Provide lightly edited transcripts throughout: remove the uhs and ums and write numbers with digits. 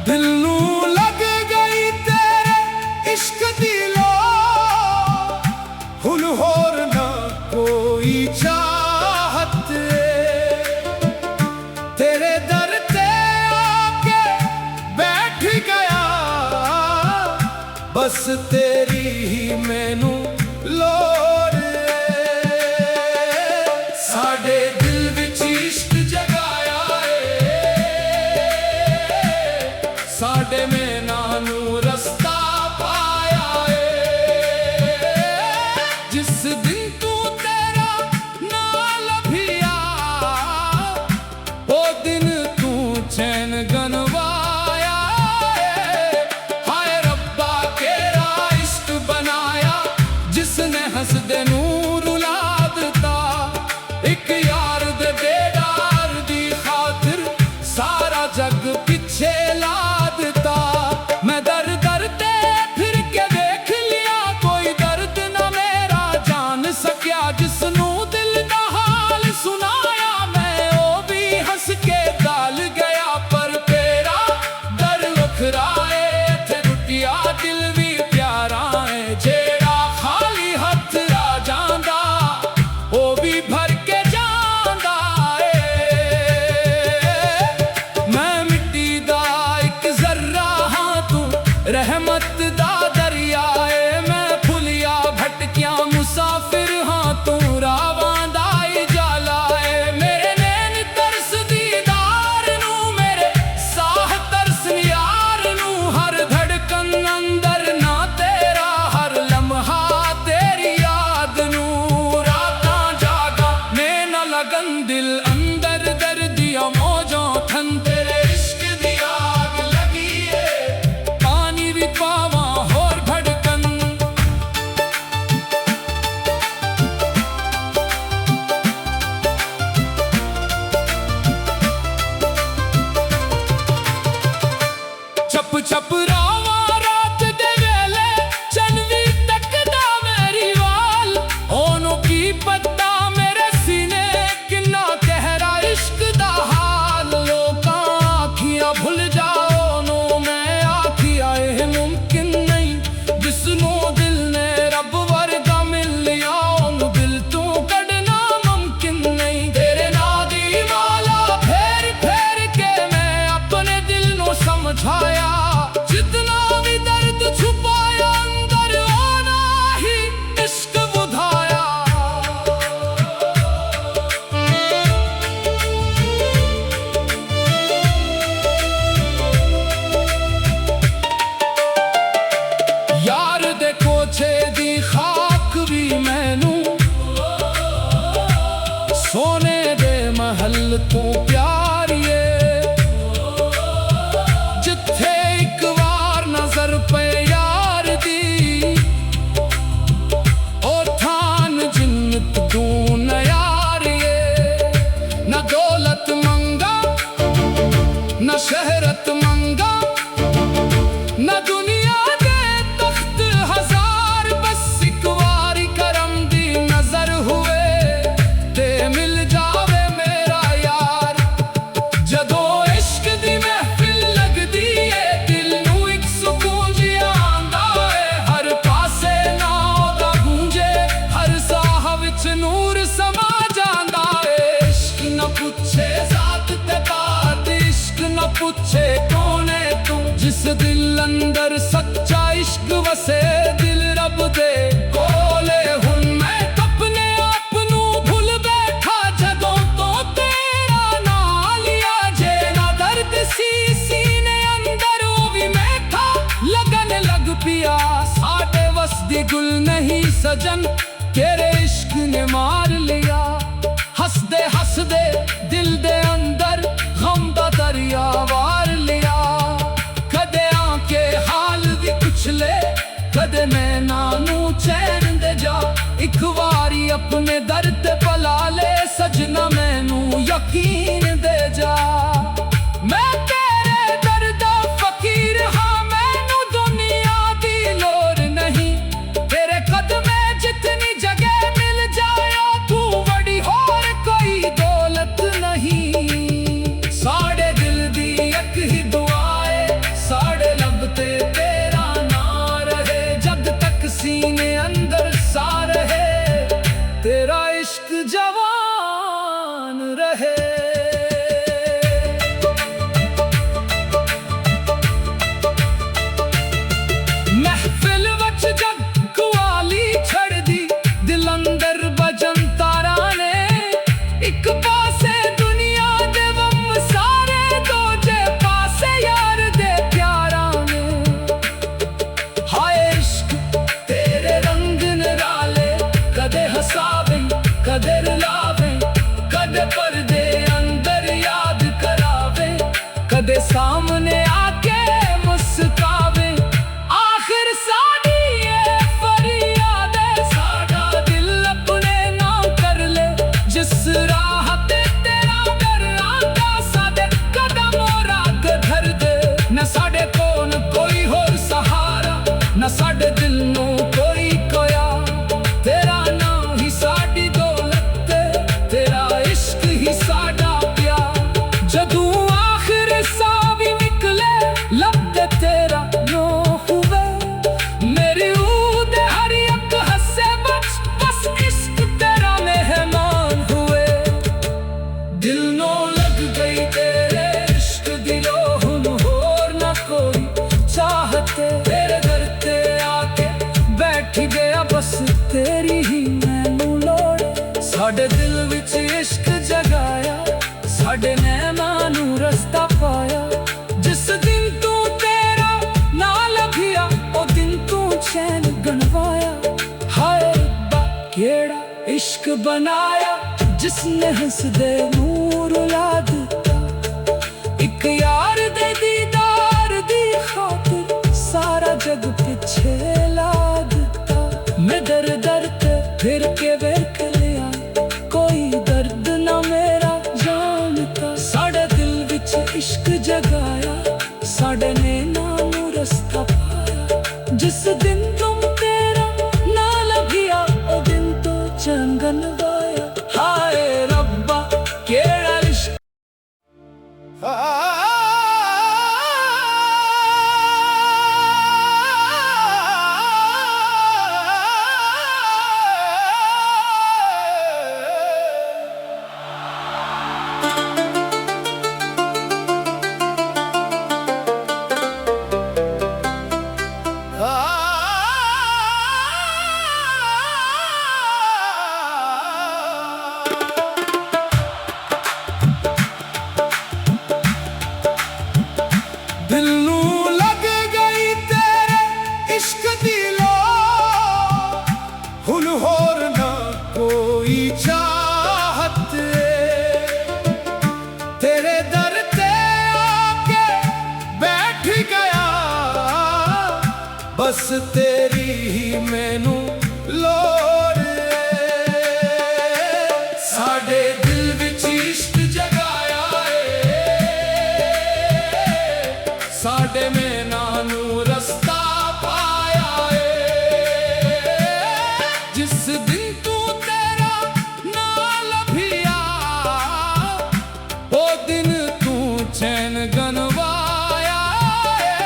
दिल नू लग गई तेरे इश्क दी लो, हुन होर ना कोई चाहत, तेरे दर ते आके बैठ गया, बस तेरी ही मैनू लोड़ साडे दिल विच इश्क जगाया साडे मैना नू रस्ता पाया जिस दिन तू तेरा ना लभिया ओ दिन तू चैन गनवाया हाय रब्बा केरा इश्क बनाया जिसने हंसदे नूर रुला दिता एक यार दे बेदार दी खातिर सारा जग पिछे ला मैं दर दर ते फिर के देख लिया कोई दर्द ना मेरा जान सकिया जिसनू दिल दा हाल सुनाया मैं ओ भी हंस के गाल गया पर तेरा दर वखराए थे टुटिया दिल भी प्यारा है जेड़ा खाली हथ आ जांदा ओ भी भर के जांदा मैं मिट्टी दा एक जर्रा रहमत दा दरिया मैं फुलिया भटकिया मुसाफिर हाँ तू रावां दा जाला मेरे नैन तरस दीदार नू मेरे साह तरस यार नू हर धड़कन अंदर ना तेरा हर लम्हा तेरी याद नू रातां जागा मैं ना लगन दिल अंदर दर्दिया मौजों थन तेरे इश्क दी आग लगी पानी भी पावा होर धड़कन चप चप रावा रात दे वेले चनवी तकदा मेरी वाल ओनू की पता मेरे सीने किन्ना गहरा इश्क दा हाल लोकां आखियां भुल जाओ नो मैं आखिया एह मुमकिन नहीं जिसनू दिल ने रब वर्गा मिल लिया ओनू दिल तू कढ़ना मुमकिन नहीं तेरे नां दी माला फेर फेर के मैं अपने दिल नू समझाया जितना भी दर्द छुपाया अंदर ओना ही इश्क बुधाया यार दे कोछे दी खाक भी मैनू सोने दे महल तू प्यारिए जिथे एक बार नजर पे यार दी ओ थान जिन्नत तू न यारिए न दौलत मंगा न शहरत मंगा न दुनिया दे तख्त हजार बस एक वारी करम दी नजर हुए ते मिल जावे मेरा यार जदों इश्क दी महफिल लगदी है दिल नू एक सुकून जिहा आंदा है हर पासे ना ओदा गूंजे हर साह विच नूर समा जांदा है इश्क न पुछे जात ते बात इश्क न पुछे कौन है तू जिस दिल अंदर सच्चा इश्क वसे दिल रब दे कोले हुन मैं अपने आप नू भुल बैठा जदों तो तेरा ना लिया जे ना दर्द सी सीने अंदर वो भी मैं था लगन लग पिया साडे वस दी गुल नहीं सजन तेरे इश्क ने मार लिया हंसदे हंसदे दिल दे अंदर गम दा दरिया साडे नैना नू रस्ता पाया। जिस दिन तू तेरा ना लभिया ओ दिन तू चैन गनवाया। हाय रब्बा केड़ा इश्क बनाया जिसने हंसदे नूर ला दिता। एक यार दे दीदार दी खातिर सारा जग पिछे ला दिता। मैं दर दर ते फिर के वेख लिया कोई दर्द ना मेरा जानता। साडे दिल विच इश्क जगाया साडे नैना नू रस्ता पाया। जिस दिन तुम तेरा ना लभिया ओ दिन तो चंगन गाया। हाय रब्बा केड़ा इश्क। दिल नू लग गई तेरे इश्क दी लो। हुन होर ना कोई चाहत तेरे दर ते आके बैठ गया। बस तेरी ही मैनू लोड़ साडे दिल विच इश्क जगाया साडे नैना नू रस्ता पाया है। जिस दिन तू तेरा ना लभिया ओ दिन तू चैन गनवाया है।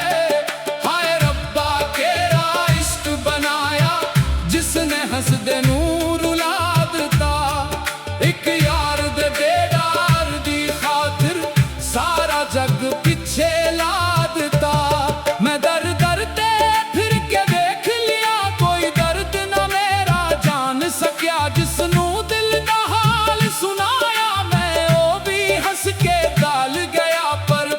हाय रब्बा केड़ा इश्क बनाया जिसने हंसदे नूर ला दिता। एक यार दे बेदार दी खातिर सारा जग पिछे ला दिता। मैं दर दर ते फिर के देख लिया कोई दर्द ना मेरा जान सकिया। जिसनू दिल दा हाल सुनाया मैं ओ भी हंस के गाल गया। पर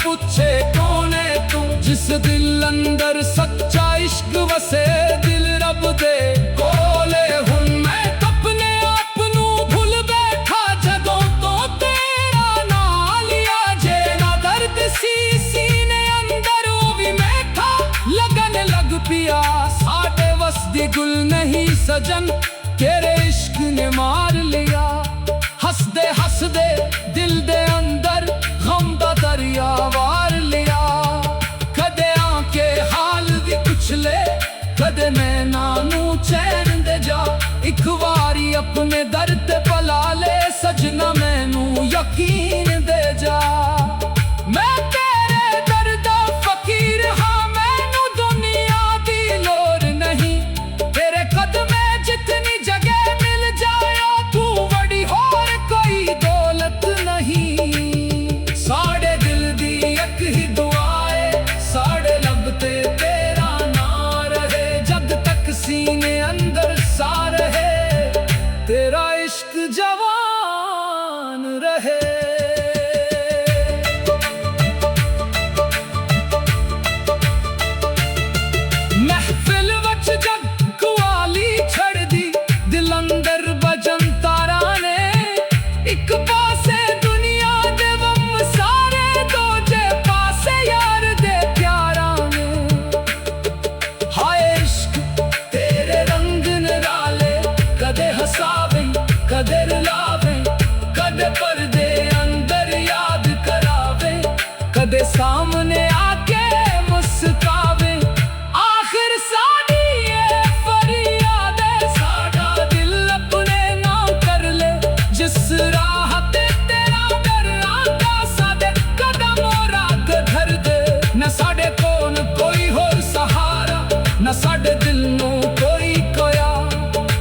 पुछे कौन है तू। जिस दिल अंदर सच्चा इश्क वसे दिल रब दे कोले हुन मैं अपने आप नू भूल बैठा जदों तो तेरा नाम लिया। जे ना दर्द सी सीने अंदर वो भी मैठा लगन लग पिया। साडे वस दी गुल नहीं सजन तेरे इश्क ने मार लिया। हसदे हसदे दिल दे अंदर गम दा दरिया वार लिया। कदे आके हाल भी कुछ ले कदे नैना नू चैन दे जा। एक बारी अपने दर्द ते पला ले सजना मैनू यकीन दे जा। मैं तेरे दर्द फकीर हाँ मैनू दुनिया दी लोर नहीं। तेरे कदमे जितनी जगह मिल जाया तू बड़ी होर कोई दौलत नहीं। साढ़े दिल दी एक ही दुआ है साढ़े लब ते तेरा ना रहे। जब तक सीने अंदर सा रहे तेरा इश्क जवान रहे। महफिल वच जग कुआली छड़ दी दिल अंदर बजन तारा ने। एक पासे दुनिया दे वम सारे दूजे पासे यार दे प्यारा ने। हाय इश्क तेरे रंग निराले कदे हसावे कदे रुलावे। कदे पर्दे अंदर याद करावे कदे सामने आके मुस्कावे। आखिर साडी ये फरियाद है साडा दिल अपने ना कर ले। जिस राह ते तेरा डर आका साडे कदम रात धर दे। न साडे कोल कोई होर सहारा न साडे दिल नू कोई कोया।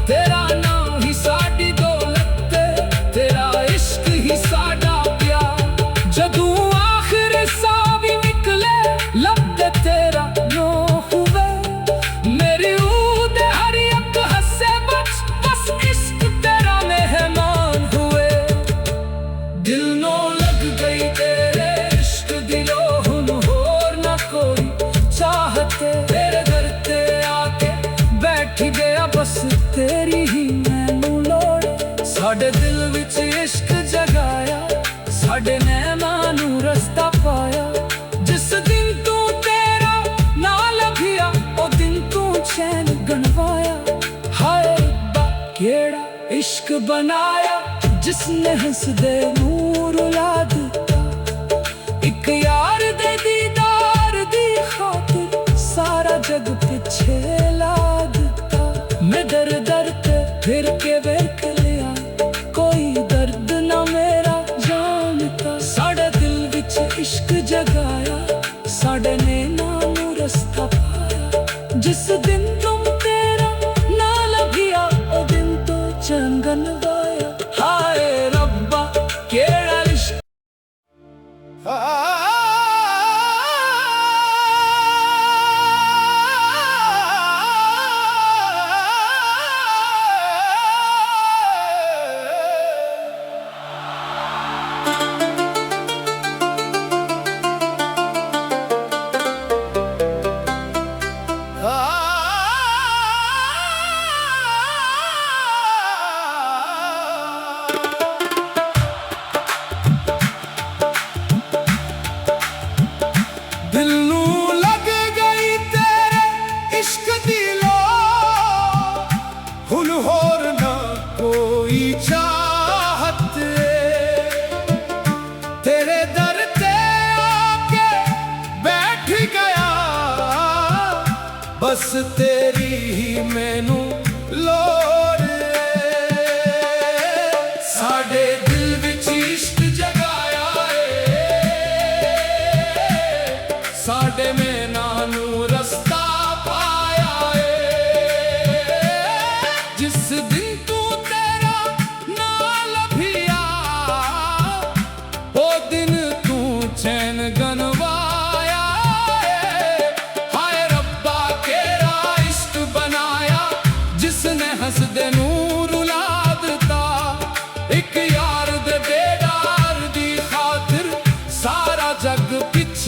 तेरा नाम ही साडी दौलत तेरा इश्क ही साडा प्यार। जदू आखिर सा भी निकले लब ते तेरा नो हुए। मेरी ऊद हर एक हंसे बस इश्क तेरा मेहमान हुए। दिल नो लग गई तेरे इश्क दिलो हुन होर ना कोई चाहते। तेरे घर ते आके बैठ गया बस तेरी ही मैनू लोड़। साडे दिल विच इश्क जगाया साडे नैना नू रस्ता पाया। जिस दिन तू तेरा ना लभिया ओ दिन तू चैन गनवाया। हाय रब्बा केड़ा इश्क बनाया जिसने हंसदे नूर ला दिता। एक यार दे दीदार दी खातिर सारा जग पिछे ला दिता। मैं दर दर ते फिर के वेख लिया कोई दर्द ना मेरा जानता। साडे दिल विच इश्क जगाया साडे नैना नू रस्ता पाया। जिस दिन तुम तेरा ना लभिया ओ दिन तो चंगन वाया। हाय रब्बा केड़ा इश्क। दिल नू लग गई तेरे इश्क दी लो हुन होर ना कोई चाहत। तेरे दर ते आके बैठ गया बस तेरी ही मैनू लोड़। साडे दिल विच इश्क जगाया साडे मैना नू रस्ता पाया है। जिस दिन तू तेरा ना लभिया ओ दिन तू चैन गनवाया है। हाय रब्बा केड़ा इश्क बनाया जिसने हंसदे नूर ला दिता। एक यार दे बेदार दी खातिर सारा जग पिछ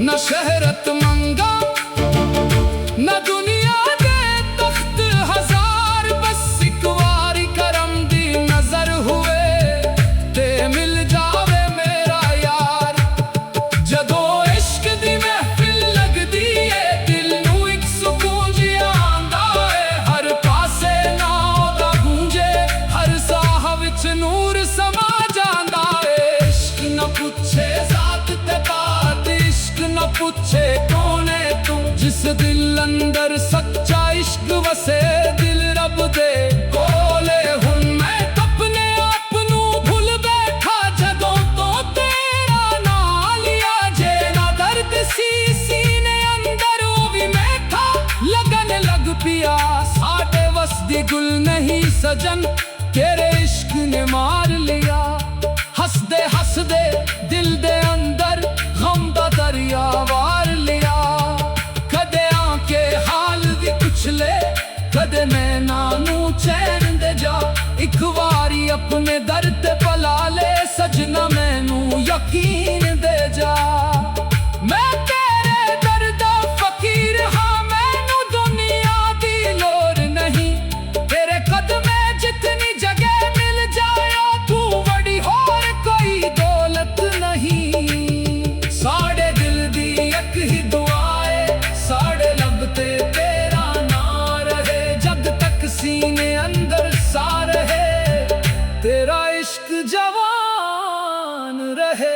न शहरत मंगा न दुनिया दे तख्त हजार, बस एक वारी करम दी नजर हुए ते मिल जावे मेरा यार। जदों इश्क दी महफिल लगदी है दिल नू एक सुकून जिहा आंदा है, हर पासे ना ओदा गूंजे हर साह विच नूर समा जांदा है। इश्क न पुछे जात ते बात, इश्क न पूछे कौन है तू, जिस दिल अंदर सच्चा इश्क वसे दिल रब दे कोले। हुन मैं अपने आप नू भुल बैठा जदों तो तेरा नाम लिया, जे ना दर्द सी सीने अंदर वो भी बैठा लगन लग पिया। साडे वस दी गुल नहीं सजन तेरे इश्क ने मार लिया। हसदे हसदे दिल दे अंदर गम दा दरिया वार लिया। कदे आके हाल दी कुछ ले कदे नैना नू चैन दे जा, एक वारी अपने दर्द ते भला ले सजना मैनू यकीन दे जा। मैं तेरे दर्द फकीर हाँ, मैनू दुनिया दी लोर नहीं, तेरे कदमे जितनी जगह मिल जाया तू बड़ी होर कोई दौलत नहीं। साढ़े दिल दी एक ही दुआ है साढ़े लब ते तेरा ना रहे, जब तक सीने अंदर सा रहे तेरा इश्क जवान रहे।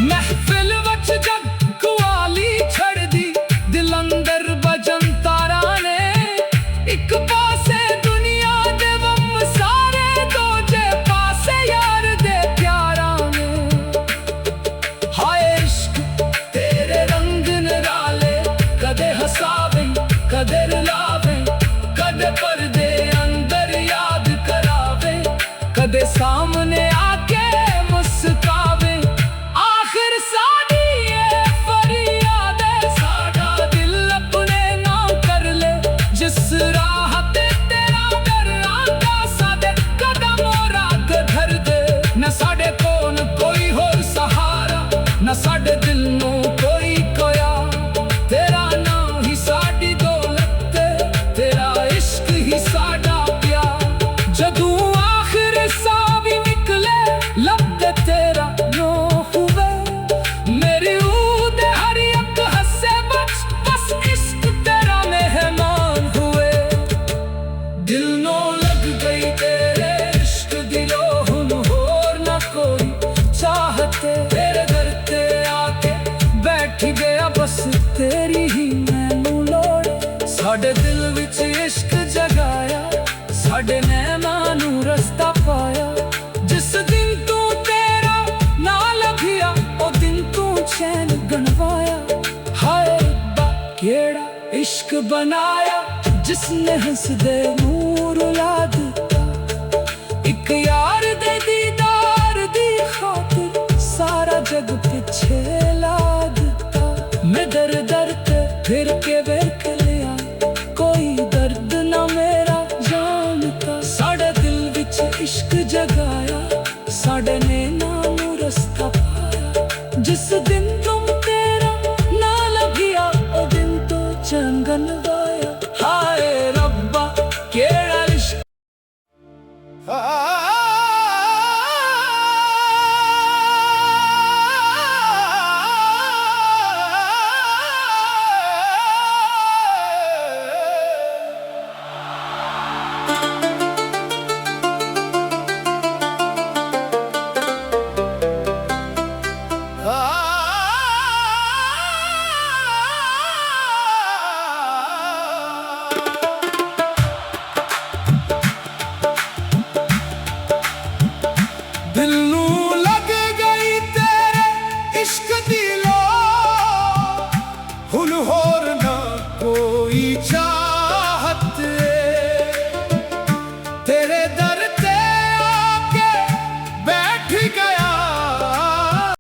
महफिल वच जग कुआली छड़ दी दिल अंदर बजन तारा ने, एक पासे दुनिया दे वम सारे दूजे पासे यार दे प्यारा ने। हाय इश्क तेरे रंग निराले, कदे हसावे कदे रुलावे, कदे पर्दे अंदर याद करावे, कदे सामने आके मुस्कावे। आखिर साडी ये फरियाद है साडा दिल अपने नाम कर ले, जिस राह ते तेरा डर आंदा साडे कदम रात धर दे। न साडे कोल कोई होर सहारा न साडे दिल नू कोई कोया, तेरा नाम ही साडी दौलत तेरा इश्क ही साडा प्यार। जदों आखिर सा भी निकले लब ते तेरा नो हुए, मेरी ऊद हर एक हंसे बस इश्क तेरा मेहमान हुए। दिल नो लग गई तेरे इश्क दिलो हुन होर ना कोई चाहते, तेरे घर ते आके बैठ गया बस तेरी ही मैनू लोड़। साडे दिल विच इश्क जगाया साडे नैना नू रस्ता पाया, जिस दिन तू तेरा ना लभिया ओ दिन तू चैन गणवाया। हाय रब्बा केड़ा इश्क बनाया जिसने हंसदे नूर ला दिता, एक यार दे दीदार दी खातिर सारा जग पिछे ला दिता। मैं दर दर ते फिर के वेख लिया कोई दर्द ना मेरा जानता, साढ़े दिल विच इश्क जगाया साढ़े नैना नू रस्ता पाया। जिस दिन तुम तेरा ना लभिया ओ दिन तो चंगन वाया। हाय रब्बा केड़ा इश्क दिल नू लग गई तेरे इश्क दी लो हुन हो